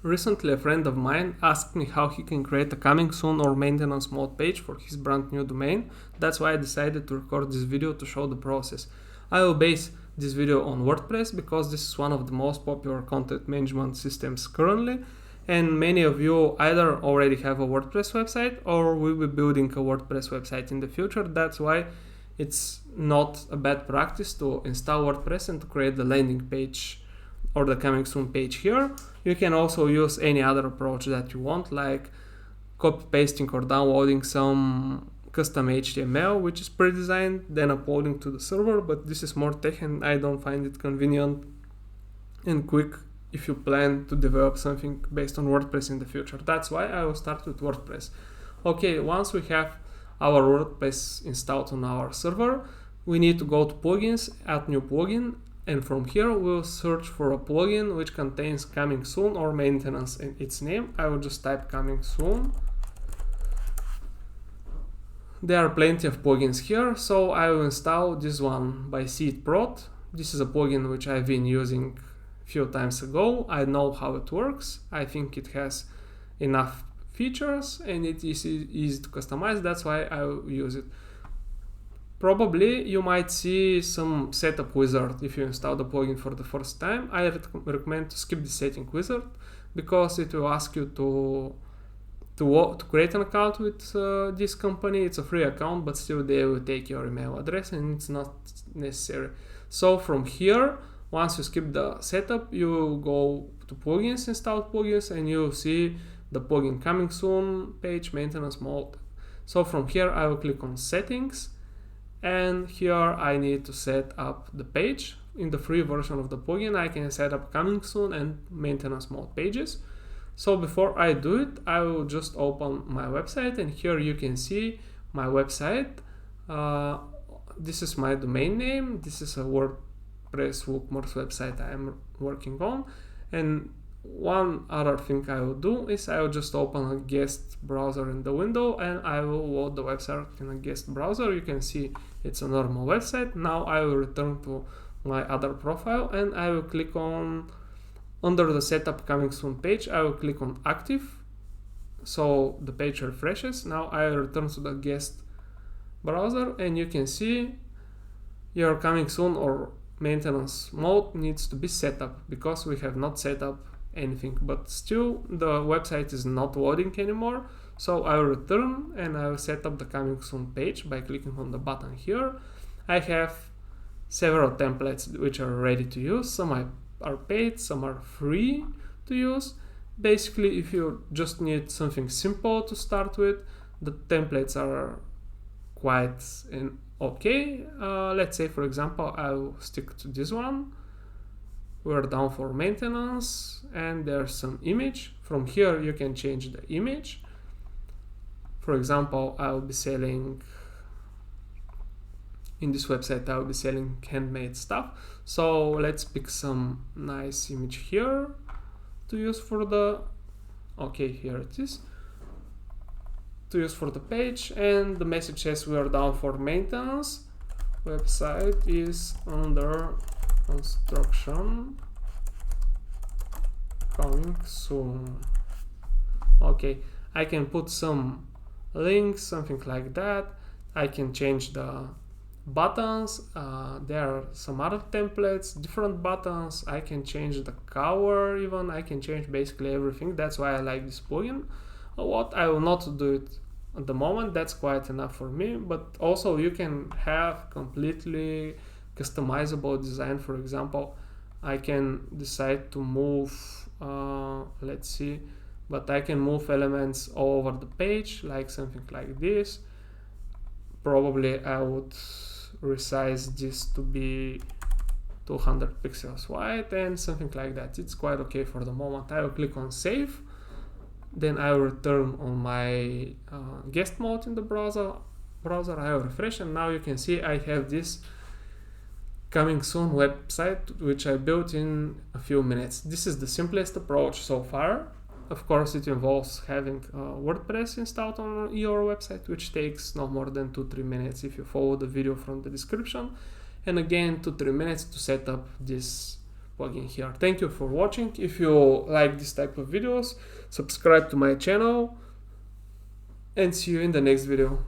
Recently, a friend of mine asked me how he can create a coming soon or maintenance mode page for his brand new domain. That's why I decided to record this video to show the process. I will base this video on WordPress because this is one of the most popular content management systems currently, and many of you either already have a WordPress website or will be building a WordPress website in the future. That's why it's not a bad practice to install WordPress and to create the landing page or the coming soon page here. You can also use any other approach that you want, like copy pasting or downloading some custom HTML which is pre-designed, then uploading to the server, but this is more tech and I don't find it convenient and quick if you plan to develop something based on WordPress in the future. That's why I will start with WordPress. Okay, once we have our WordPress installed on our server, we need to go to plugins, add new plugin, and from here we'll search for a plugin which contains coming soon or maintenance in its name. I will just type coming soon. There are plenty of plugins here, so I will install this one by SeedProd. This is a plugin which I've been using a few times ago. I know how it works. I think it has enough features and it is easy to customize. That's why I will use it. Probably you might see some setup wizard if you install the plugin for the first time. I recommend to skip the setting wizard because it will ask you to create an account with this company. It's a free account, but still they will take your email address and it's not necessary. So from here, once you skip the setup, you will go to plugins, install plugins, and you will see the plugin coming soon page, maintenance mode. So from here I will click on settings, and here I need to set up the page. In the free version of the plugin I can set up coming soon and maintenance mode pages. So before I do it, I will just open my website, and here you can see my website. This is my domain name. This is a WordPress WooCommerce website I am working on. And one other thing I will do is I will just open a guest browser in the window and I will load the website in a guest browser. You can see it's a normal website. Now I will return to my other profile and I will click on, under the setup coming soon page, I will click on active. So the page refreshes. Now I will return to the guest browser and you can see your coming soon or maintenance mode needs to be set up because we have not set up anything, but still the website is not loading anymore. So I will return and I will set up the coming soon page by clicking on the button here. I have several templates which are ready to use. Some are paid, some are free to use. Basically, if you just need something simple to start with, the templates are quite okay. Let's say, for example, I'll stick to this one. We're down for maintenance and there's some image. From here you can change the image. For example, I'll be selling, in this website I'll be selling handmade stuff. So let's pick some nice image here to use for the, okay, here it is, to use for the page, and the message says we are down for maintenance. Website is under construction, coming soon. Okay, I can put some links, something like that. I can change the buttons. There are some other templates, different buttons. I can change the color even. I can change basically everything. That's why I like this plugin a lot. I will not do it at the moment. That's quite enough for me, but also you can have completely customizable design. For example, I can decide to move, let's see, but I can move elements all over the page, like something like this. Probably I would resize this to be 200 pixels wide and something like that. It's quite okay for the moment. I will click on save. Then I will return on my guest mode in the browser. I will refresh, and now you can see I have this coming soon website which I built in a few minutes. This is the simplest approach so far. Of course, it involves having WordPress installed on your website, which takes no more than 2-3 minutes if you follow the video from the description. And again, 2-3 minutes to set up this plugin here. Thank you for watching. If you like this type of videos, subscribe to my channel and see you in the next video.